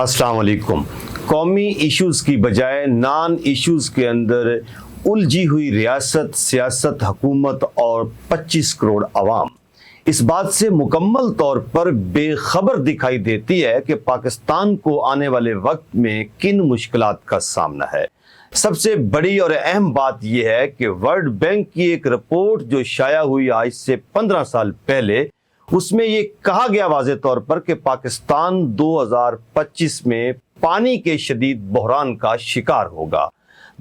अस्सलाम वालेकुम। कौमी इश्यूज़ की बजाय नॉन इश्यूज़ के अंदर उलझी हुई रियासत, सियासत, हुकूमत और 25 करोड़ आवाम इस बात से मुकम्मल तौर पर बेखबर दिखाई देती है कि पाकिस्तान को आने वाले वक्त में किन मुश्किलात का सामना है। सबसे बड़ी और अहम बात यह है कि वर्ल्ड बैंक की एक रिपोर्ट जो शाया हुई आज से 15 साल पहले, उसमें ये कहा गया वाज़े तौर पर कि पाकिस्तान 2025 में पानी के शदीद बहरान का शिकार होगा।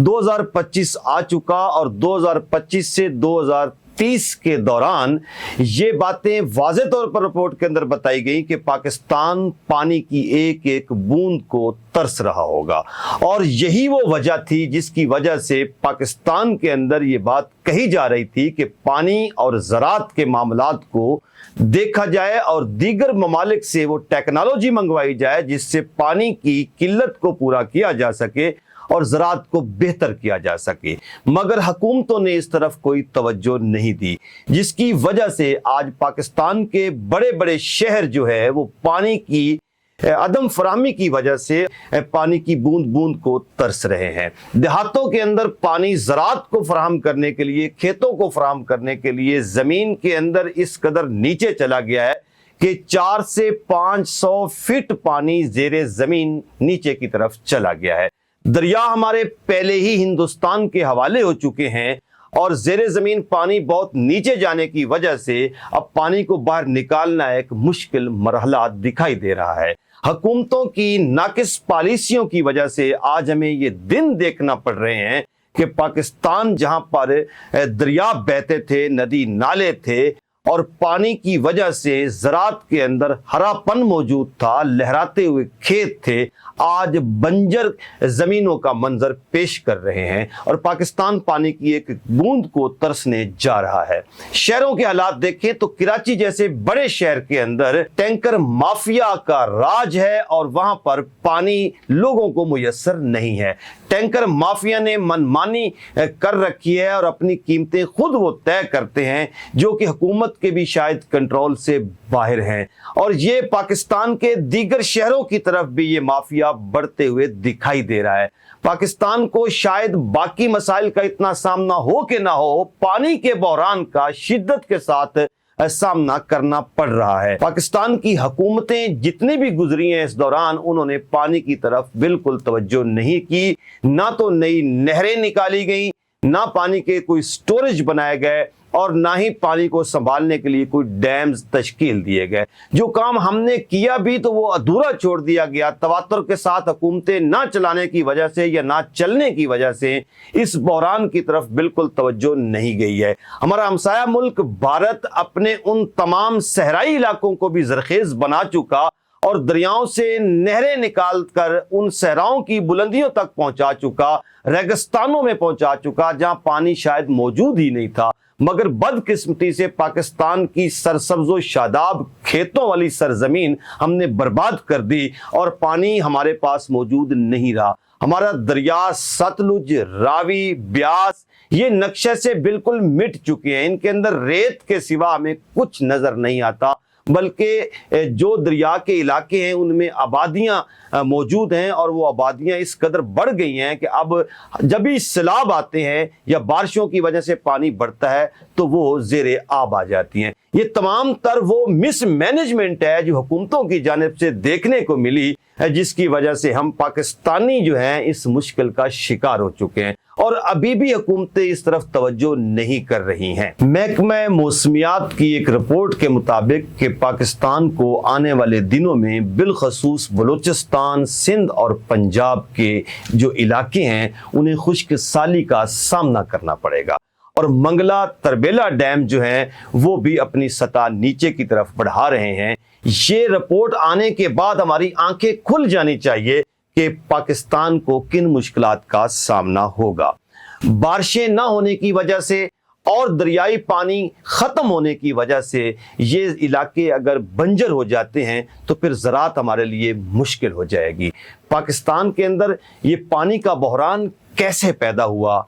2025 आ चुका और 2025 से 2030 के दौरान ये बातें वाज़े तौर पर रिपोर्ट के अंदर बताई गई कि पाकिस्तान पानी की एक एक बूंद को तरस रहा होगा। और यही वो वजह थी जिसकी वजह से पाकिस्तान के अंदर ये बात कही जा रही थी कि पानी और ज़राअत के मामलात को देखा जाए और दीगर ममालिक से वो टेक्नोलॉजी मंगवाई जाए जिससे पानी की किल्लत को पूरा किया जा सके और ज़राअत को बेहतर किया जा सके। मगर हुकूमतों ने इस तरफ कोई तवज्जो नहीं दी, जिसकी वजह से आज पाकिस्तान के बड़े बड़े शहर जो है वो पानी की अदम फराहमी की वजह से पानी की बूंद बूंद को तरस रहे हैं। देहातों के अंदर पानी ज़राअत को फराहम करने के लिए, खेतों को फराहम करने के लिए ज़मीन के अंदर इस कदर नीचे चला गया है कि 400 से 500 फीट पानी ज़ेरे ज़मीन नीचे की तरफ चला गया है। दरिया हमारे पहले ही हिंदुस्तान के हवाले हो चुके हैं और ज़ेरे ज़मीन पानी बहुत नीचे जाने की वजह से अब पानी को बाहर निकालना एक मुश्किल मरहला दिखाई दे रहा है। हुकूमतों की नाकिस पॉलिसियों की वजह से आज हमें ये दिन देखना पड़ रहे हैं कि पाकिस्तान जहां पर दरिया बहते थे, नदी नाले थे और पानी की वजह से ज़राअत के अंदर हरापन मौजूद था, लहराते हुए खेत थे, आज बंजर ज़मीनों का मंजर पेश कर रहे हैं और पाकिस्तान पानी की एक बूंद को तरसने जा रहा है। शहरों के हालात देखें तो कराची जैसे बड़े शहर के अंदर टैंकर माफिया का राज है और वहां पर पानी लोगों को मुयस्सर नहीं है। टैंकर माफिया ने मनमानी कर रखी है और अपनी कीमतें खुद वो तय करते हैं जो कि हुकूमत के भी शायद कंट्रोल से बाहर हैं और ये पाकिस्तान के दीगर शहरों की तरफ भी ये माफिया बढ़ते हुए दिखाई दे रहा है। पाकिस्तान को शायद बाकी मसाइल का इतना सामना हो कि ना हो, पानी के बहरान का शिद्दत के साथ सामना करना पड़ रहा है। पाकिस्तान की हुकूमतें जितनी भी गुजरी हैं इस दौरान, उन्होंने पानी की तरफ बिल्कुल तवज्जो नहीं की। ना तो नई नहरें निकाली गई, ना पानी के कोई स्टोरेज बनाए गए और ना ही पानी को संभालने के लिए कोई डैम्स तश्कील दिए गए। जो काम हमने किया भी तो वो अधूरा छोड़ दिया गया। तवातुर के साथ हुकूमतें ना चलाने की वजह से या ना चलने की वजह से इस बहरान की तरफ बिल्कुल तवज्जो नहीं गई है। हमारा हमसाया मुल्क भारत अपने उन तमाम सहराई इलाकों को भी ज़रखेज़ बना चुका और दरियाओं से नहरें निकाल कर उन सहराओं की बुलंदियों तक पहुंचा चुका, रेगिस्तानों में पहुंचा चुका जहां पानी शायद मौजूद ही नहीं था। मगर बदकिस्मती से पाकिस्तान की सरसब्ज़ो शादाब खेतों वाली सरजमीन हमने बर्बाद कर दी और पानी हमारे पास मौजूद नहीं रहा। हमारा दरिया सतलुज, रावी, ब्यास ये नक्शे से बिल्कुल मिट चुके हैं। इनके अंदर रेत के सिवा हमें कुछ नजर नहीं आता, बल्कि जो दरिया के इलाके हैं उनमें आबादियां मौजूद हैं और वो आबादियां इस कदर बढ़ गई हैं कि अब जब भी सैलाब आते हैं या बारिशों की वजह से पानी बढ़ता है तो वो ज़ेरे आब आ जाती हैं। ये तमाम तर वो मिसमैनेजमेंट है जो हुकूमतों की जानिब से देखने को मिली, जिसकी वजह से हम पाकिस्तानी जो हैं इस मुश्किल का शिकार हो चुके हैं और अभी भी हुकूमतें इस तरफ तवज्जो नहीं कर रही हैं। महकमा मौसमियात की एक रिपोर्ट के मुताबिक कि पाकिस्तान को आने वाले दिनों में बिलखसूस बलूचिस्तान, सिंध और पंजाब के जो इलाके हैं उन्हें खुश्क साली का सामना करना पड़ेगा और मंगला तरबेला डैम जो हैं वो भी अपनी सतह नीचे की तरफ बढ़ा रहे हैं। ये रिपोर्ट आने के बाद हमारी आंखें खुल जानी चाहिए कि पाकिस्तान को किन मुश्किलात का सामना होगा। बारिशें ना होने की वजह से और दरियाई पानी ख़त्म होने की वजह से ये इलाके अगर बंजर हो जाते हैं तो फिर ज़राअत हमारे लिए मुश्किल हो जाएगी। पाकिस्तान के अंदर ये पानी का बहरान कैसे पैदा हुआ,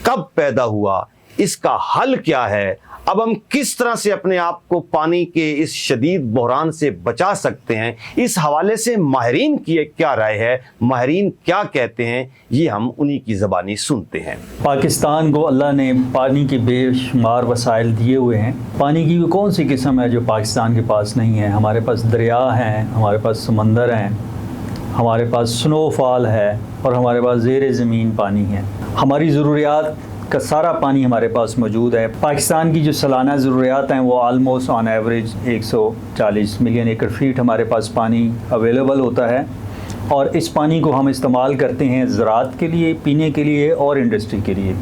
कब पैदा हुआ, اس کا حل کیا ہے؟ اب ہم کس طرح سے اپنے آپ کو پانی کے اس شدید بحران سے بچا سکتے ہیں؟ اس حوالے سے ماہرین کی کیا رائے ہے، ماہرین کیا کہتے ہیں، یہ ہم انہی کی زبانی سنتے ہیں۔ پاکستان کو اللہ نے پانی کے بے شمار وسائل دیے ہوئے ہیں۔ پانی کی کون سی قسم ہے جو پاکستان کے پاس نہیں ہے؟ ہمارے پاس دریا ہیں، ہمارے پاس سمندر ہیں، ہمارے پاس سنو فال ہے، اور ہمارے پاس زیر زمین پانی ہے۔ ہماری ضروریات کا سارا پانی ہمارے پاس موجود ہے۔ پاکستان کی جو سالانہ ضروریات ہیں وہ almost on average 140 million acre feet ہمارے پاس پانی اویلیبل ہوتا ہے، اور اس پانی کو ہم استعمال کرتے ہیں زراعت کے لیے، پینے کے لیے اور انڈسٹری کے لیے۔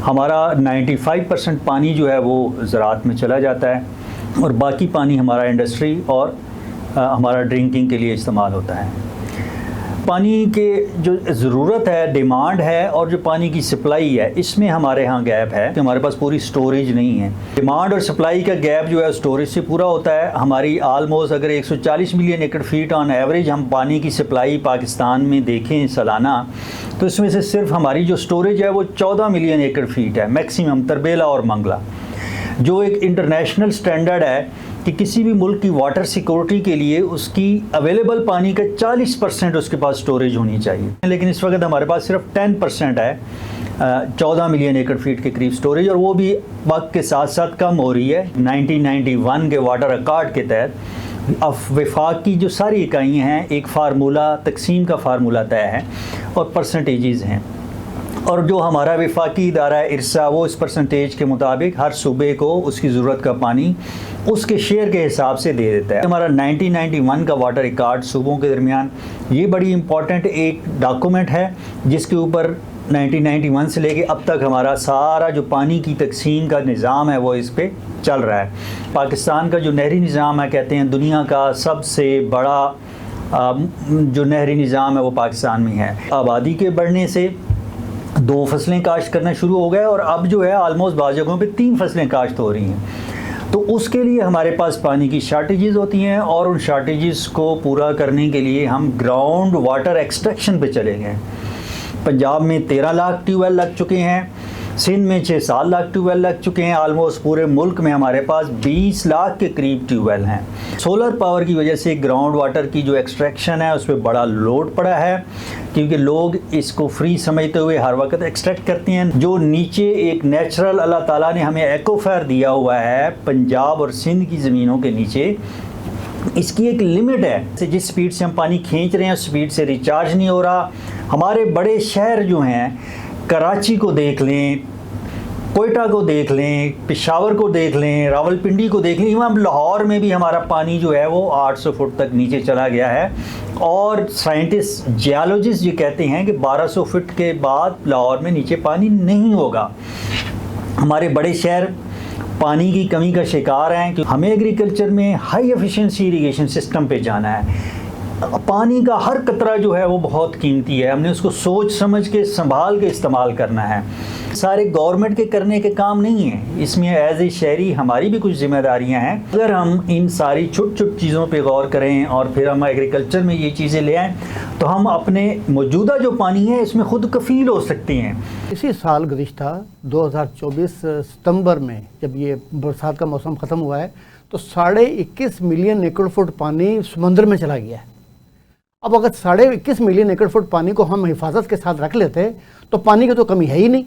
ہمارا 95% پانی جو ہے وہ زراعت میں چلا جاتا ہے، اور باقی پانی ہمارا انڈسٹری اور ہمارا ڈرنکنگ کے لیے استعمال ہوتا ہے۔ پانی کے جو ضرورت ہے، ڈیمانڈ ہے، اور جو پانی کی سپلائی ہے، اس میں ہمارے ہاں گیپ ہے کہ ہمارے پاس پوری سٹوریج نہیں ہے۔ ڈیمانڈ اور سپلائی کا گیپ جو ہے سٹوریج سے پورا ہوتا ہے۔ ہماری آلموسٹ اگر 140 million acre feet on average ہم پانی کی سپلائی پاکستان میں دیکھیں سالانہ، تو اس میں سے صرف ہماری جو سٹوریج ہے وہ 14 ملین ایکڑ فیٹ ہے میکسیمم، تربیلا اور منگلا، جو ایک انٹرنیشنل سٹینڈرڈ ہے کہ کسی بھی ملک کی واٹر سیکورٹی کے لیے اس کی اویلیبل پانی کا 40% اس کے پاس سٹوریج ہونی چاہیے، لیکن اس وقت ہمارے پاس صرف 10% ہے، 14 ملین ایکڑ فیٹ کے قریب سٹوریج، اور وہ بھی وقت کے ساتھ ساتھ کم ہو رہی ہے۔ 1991 کے واٹر ایکارڈ کے تحت وفاق کی جو ساری اکائیاں ہیں، ایک فارمولہ، تقسیم کا فارمولہ طے ہے اور پرسنٹیجز ہیں، اور جو ہمارا وفاقی ادارہ ہے ارسا، وہ اس پرسنٹیج کے مطابق ہر صوبے کو اس کی ضرورت کا پانی اس کے شیئر کے حساب سے دے دیتا ہے۔ ہمارا 1991 کا واٹر ریکارڈ صوبوں کے درمیان یہ بڑی امپورٹنٹ ایک ڈاکومنٹ ہے، جس کے اوپر 1991 سے لے کے اب تک ہمارا سارا جو پانی کی تقسیم کا نظام ہے وہ اس پہ چل رہا ہے۔ پاکستان کا جو نہری نظام ہے، کہتے ہیں دنیا کا سب سے بڑا جو نہری نظام ہے وہ پاکستان میں ہے۔ آبادی کے بڑھنے سے 2 فصلیں کاشت کرنا شروع ہو گئے، اور اب جو ہے آلموسٹ بعض جگہوں پہ 3 فصلیں کاشت ہو رہی ہیں۔ تو اس کے لیے ہمارے پاس پانی کی شارٹیجز ہوتی ہیں، اور ان شارٹیجز کو پورا کرنے کے لیے ہم گراؤنڈ واٹر ایکسٹریکشن پہ چلے گئے۔ پنجاب میں 13 لاکھ ٹیوب ویل لگ چکے ہیں، سندھ میں 6-7 لاکھ ٹیوب ویل لگ چکے ہیں، آلموسٹ پورے ملک میں ہمارے پاس 20 لاکھ کے قریب ٹیوب ویل ہیں۔ سولر پاور کی وجہ سے گراؤنڈ واٹر کی جو ایکسٹریکشن ہے اس پہ بڑا لوڈ پڑا ہے، کیونکہ لوگ اس کو فری سمجھتے ہوئے ہر وقت ایکسٹریکٹ کرتے ہیں۔ جو نیچے ایک نیچرل اللہ تعالیٰ نے ہمیں ایکوفائر دیا ہوا ہے پنجاب اور سندھ کی زمینوں کے نیچے، اس کی ایک لمٹ ہے، جس سپیڈ سے ہم پانی کھینچ رہے ہیں اس سپیڈ سے ریچارج نہیں ہو رہا۔ ہمارے بڑے شہر جو ہیں، کراچی کو دیکھ لیں، کوئٹہ کو دیکھ لیں، پشاور کو دیکھ لیں، راولپنڈی کو دیکھ لیں، ایون لاہور میں بھی ہمارا پانی جو ہے وہ 800 فٹ تک نیچے چلا گیا ہے، اور سائنٹسٹ جیولوجسٹ یہ کہتے ہیں کہ 1200 فٹ کے بعد لاہور میں نیچے پانی نہیں ہوگا۔ ہمارے بڑے شہر پانی کی کمی کا شکار ہیں، کہ ہمیں ایگریکلچر میں ہائی ایفیشنسی ایریگیشن سسٹم پہ جانا ہے۔ پانی کا ہر قطرہ جو ہے وہ بہت قیمتی ہے، ہم نے اس کو سوچ سمجھ کے سنبھال کے استعمال کرنا ہے۔ سارے گورنمنٹ کے کرنے کے کام نہیں ہیں، اس میں ایز اے شہری ہماری بھی کچھ ذمہ داریاں ہیں۔ اگر ہم ان ساری چھوٹ چھوٹ چیزوں پہ غور کریں اور پھر ہم ایگریکلچر میں یہ چیزیں لے آئیں، تو ہم اپنے موجودہ جو پانی ہے اس میں خود کفیل ہو سکتے ہیں۔ اسی سال گزشتہ 2024 ستمبر میں جب یہ برسات کا موسم ختم ہوا ہے، تو 21.5 ملین ایکڑ فٹ پانی سمندر میں چلا گیا ہے۔ اب اگر 21.5 ملین ایکڑ فٹ پانی کو ہم حفاظت کے ساتھ رکھ لیتے تو پانی کی تو کمی ہے ہی نہیں۔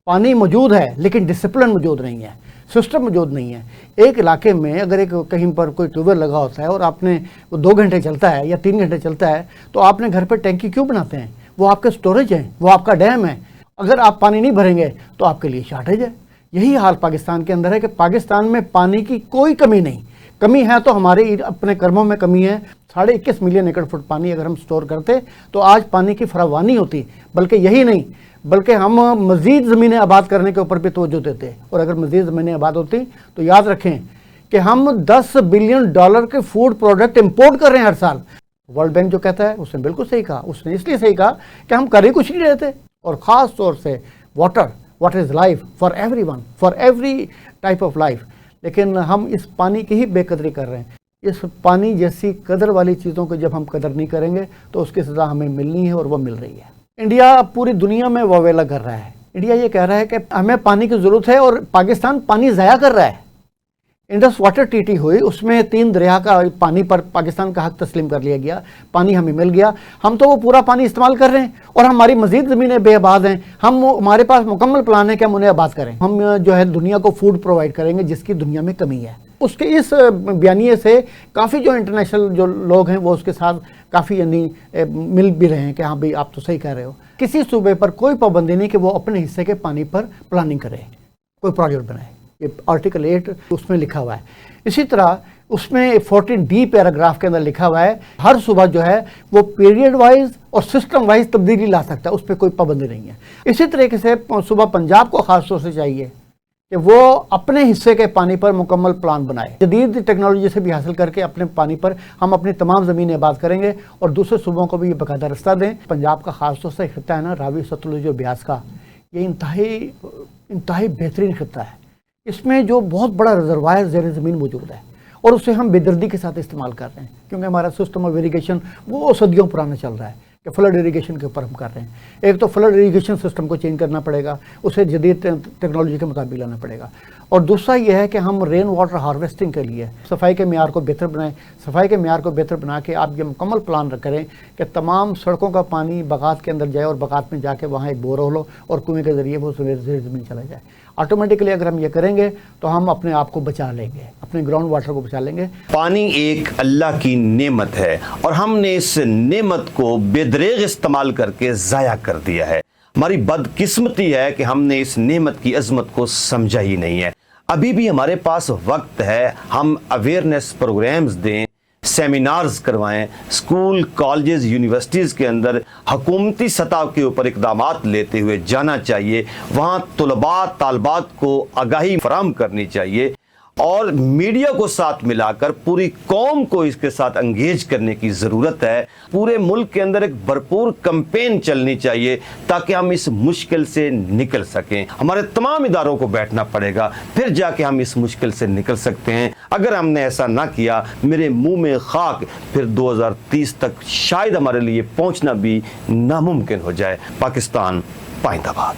پانی موجود ہے لیکن ڈسپلن موجود نہیں ہے، سسٹم موجود نہیں ہے۔ ایک علاقے میں اگر ایک کہیں پر کوئی ٹیوب ویل لگا ہوتا ہے اور آپ نے وہ 2 گھنٹے چلتا ہے یا 3 گھنٹے چلتا ہے، تو آپ نے گھر پہ ٹینکی کیوں بناتے ہیں؟ وہ آپ کے سٹوریج ہیں، وہ آپ کا ڈیم ہے۔ اگر آپ پانی نہیں بھریں گے تو آپ کے لیے شارٹیج ہے۔ یہی حال پاکستان کے اندر ہے کہ پاکستان میں پانی کی کوئی کمی نہیں، کمی ہے تو ہمارے اپنے کرموں میں کمی ہے۔ 21.5 ملین ایکڑ فٹ پانی اگر ہم سٹور کرتے تو آج پانی کی فراوانی ہوتی، بلکہ یہی نہیں بلکہ ہم مزید زمینیں آباد کرنے کے اوپر بھی توجہ دیتے، اور اگر مزید زمینیں آباد ہوتی تو یاد رکھیں کہ ہم $10 بلین کے فوڈ پروڈکٹ امپورٹ کر رہے ہیں ہر سال۔ ورلڈ بینک جو کہتا ہے اس نے بالکل صحیح کہا، اس نے اس لیے صحیح کہا کہ ہم کر ہی کچھ نہیں رہے تھے، اور خاص طور سے water is life for every one, for every type of life, لیکن ہم اس پانی کی ہی بے قدری کر رہے ہیں۔ اس پانی جیسی قدر والی چیزوں کو جب ہم قدر نہیں کریں گے تو اس کی سزا ہمیں ملنی ہے، اور وہ مل رہی ہے۔ انڈیا اب پوری دنیا میں واویلا کر رہا ہے इंडिया ये कह रहा है कि हमें पानी की ज़रूरत है और पाकिस्तान पानी ज़ाया कर रहा है। इंडस वाटर ट्रीटी हुई, उसमें 3 दरिया का पानी पर पाकिस्तान का हक तस्लीम कर लिया गया, पानी हमें मिल गया, हम तो वो पूरा पानी इस्तेमाल कर रहे हैं और हमारी मज़ीद ज़मीनें बेआबाद हैं। हमारे पास मुकम्मल प्लान है कि हम उन्हें आबाद करें। हम जो है दुनिया को फूड प्रोवाइड करेंगे जिसकी दुनिया में कमी है। उसके इस बयानिए से काफ़ी जो इंटरनेशनल जो लोग हैं वो उसके साथ काफ़ी यानी मिल भी रहे हैं कि हाँ भाई आप तो सही कह रहे हो। किसी सूबे पर कोई पाबंदी नहीं कि वो अपने हिस्से के पानी पर प्लानिंग करे, कोई प्रोजेक्ट बनाए। ये आर्टिकल 8 उसमें लिखा हुआ है। इसी तरह उसमें 14D पैराग्राफ के अंदर लिखा हुआ है हर सूबा जो है वो पीरियड वाइज और सिस्टम वाइज तब्दीली ला सकता है, उस पर कोई पाबंदी नहीं है। इसी तरीके से सूबा पंजाब को ख़ास तौर से चाहिए कि वो अपने हिस्से के पानी पर मुकम्मल प्लान बनाए। जदीद टेक्नोलॉजी से भी हासिल करके अपने पानी पर हम अपनी तमाम ज़मीनें आबाद करेंगे और दूसरे सूबों को भी ये बाकायदा रास्ता दें। पंजाब का ख़ास तौर से खिता है ना, रावी सतलुज और ब्यास का, ये इंतहाई बेहतरीन खिता है। इसमें जो बहुत बड़ा रिजर्वायर ज़ेर ज़मीन मौजूद है और उसे हम बेदर्दी के साथ इस्तेमाल कर रहे हैं, क्योंकि हमारा सिस्टम ऑफ इरीगेशन वो सदियों पुराना चल रहा है कि फ्लड इरीगेशन के ऊपर हम कर रहे हैं। एक तो फ्लड इरीगेशन सिस्टम को चेंज करना पड़ेगा, उसे जदीद टेक्नोलॉजी के मुताबिक लाना पड़ेगा। और दूसरा ये है कि हम रेन वाटर हार्वेस्टिंग के लिए सफाई के मेयार को बेहतर बनाएं। सफाई के मेयार को बेहतर बना के आप ये मुकम्मल प्लान करें कि तमाम सड़कों का पानी बगात के अंदर जाए और बगात में जाके वहाँ एक बोरहोल हो और कुएँ के ज़रिए वो ज़मीन चला जाए। ऑटोमेटिकली अगर हम ये करेंगे तो हम अपने आप को बचा लेंगे, अपने ग्राउंड वाटर को बचा लेंगे। पानी एक अल्लाह की नेमत है और हमने इस नेमत को बेदरेग इस्तेमाल करके ज़ाया कर दिया है। हमारी बदकिस्मती है कि हमने इस नेमत की अजमत को समझा ही नहीं है। अभी भी हमारे पास वक्त है, हम अवेयरनेस प्रोग्राम्स दें, सेमिनार्स करवाएं, स्कूल कॉलेजेस यूनिवर्सिटीज़ के अंदर हुकूमती सतह के ऊपर इक़दामात लेते हुए जाना चाहिए। वहाँ तलबा तालबात को आगाही फराहम करनी चाहिए और मीडिया को साथ मिलाकर पूरी कौम को इसके साथ अंगेज करने की ज़रूरत है। पूरे मुल्क के अंदर एक भरपूर कैंपेन चलनी चाहिए ताकि हम इस मुश्किल से निकल सकें। हमारे तमाम इदारों को बैठना पड़ेगा, फिर जाके हम इस मुश्किल से निकल सकते हैं। अगर हमने ऐसा ना किया, मेरे मुंह में खाक, फिर 2030 तक शायद हमारे लिए पहुंचना भी नामुमकिन हो जाए। पाकिस्तान पाइंदाबाद।